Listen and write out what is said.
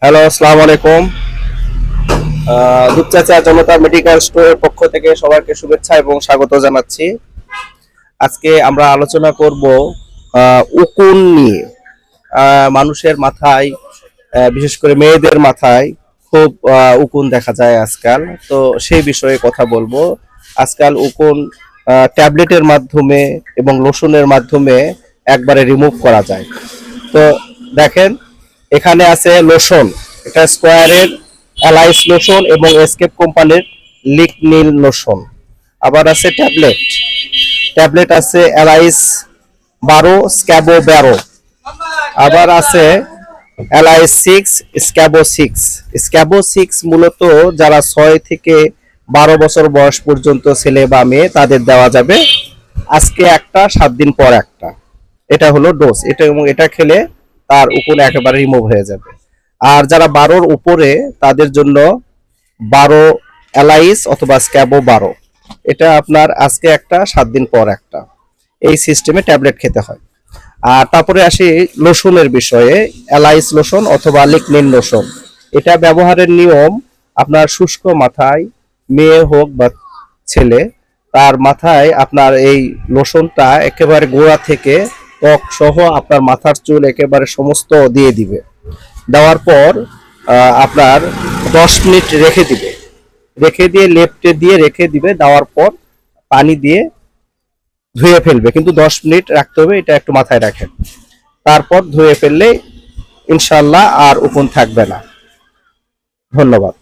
Hello, আসসালামু আলাইকুম। দুপচাচা জনতা medical স্টোরের পক্ষ থেকে সবাইকে শুভেচ্ছা এবং স্বাগত জানাচ্ছি। আজকে আমরা আলোচনা করব উকুন নিয়ে। মানুষের মাথায়, বিশেষ করে মেয়েদের মাথায় খুব উকুন দেখা যায় আজকাল। তো সেই বিষয়ে কথা বলবো। আজকাল উকুন ট্যাবলেটের মাধ্যমে এবং লোশনের মাধ্যমে একবারে রিমুভ করা যায়। তো দেখেন, এখানে আছে লোশন, এটা স্কোয়ারের অ্যালাইস লোশন এবং এসকেপ কোম্পানির লিক নীল লোশন। আবার আছে ট্যাবলেট, ট্যাবলেট আছে অ্যালাইস 12 স্ক্যাবো 12। আবার আছে অ্যালাইস 6 স্ক্যাবো 6। স্ক্যাবো 6 মূলত যারা 6 থেকে 12 বছর বয়স পর্যন্ত ছেলে বা মেয়ে তাদের দেওয়া যাবে। আজকে একটা, 7 দিন পর একটা। এটা হলো ডোজ। এটা এবং এটা খেলে তার উকুন একেবারে রিমুভ হয়ে যাবে। আর যারা 12-র উপরে তাদের জন্য 12 অ্যালাইস অথবা স্ক্যাবো 12। এটা আপনার আজকে একটা, 7 দিন পর একটা। এই সিস্টেমে ট্যাবলেট খেতে হয়। আর তারপরে আসি লোশনের বিষয়ে। অ্যালাইস লোশন অথবা লিকনিন লোশন, এটা ব্যবহারের নিয়ম আপনার শুষ্ক মাথায়, মেয়ে হোক বা ছেলে, তার মাথায় আপনার এই লোশনটা একেবারে গোড়া থেকে ত্বক সহ আপনার মাথার চুল একেবারে সমস্ত দিয়ে দিবে। দেওয়ার পর আপনার 10 মিনিট রেখে দিবে, রেখে দিয়ে লেপটে দিয়ে রেখে দিবে। দেওয়ার পর পানি দিয়ে ধুয়ে ফেলবে, কিন্তু 10 মিনিট রাখতে হবে, এটা একটু মাথায় রাখেন। তারপর ধুয়ে ফেললে ইনশাল্লাহ আর উকুন থাকবে না। ধন্যবাদ।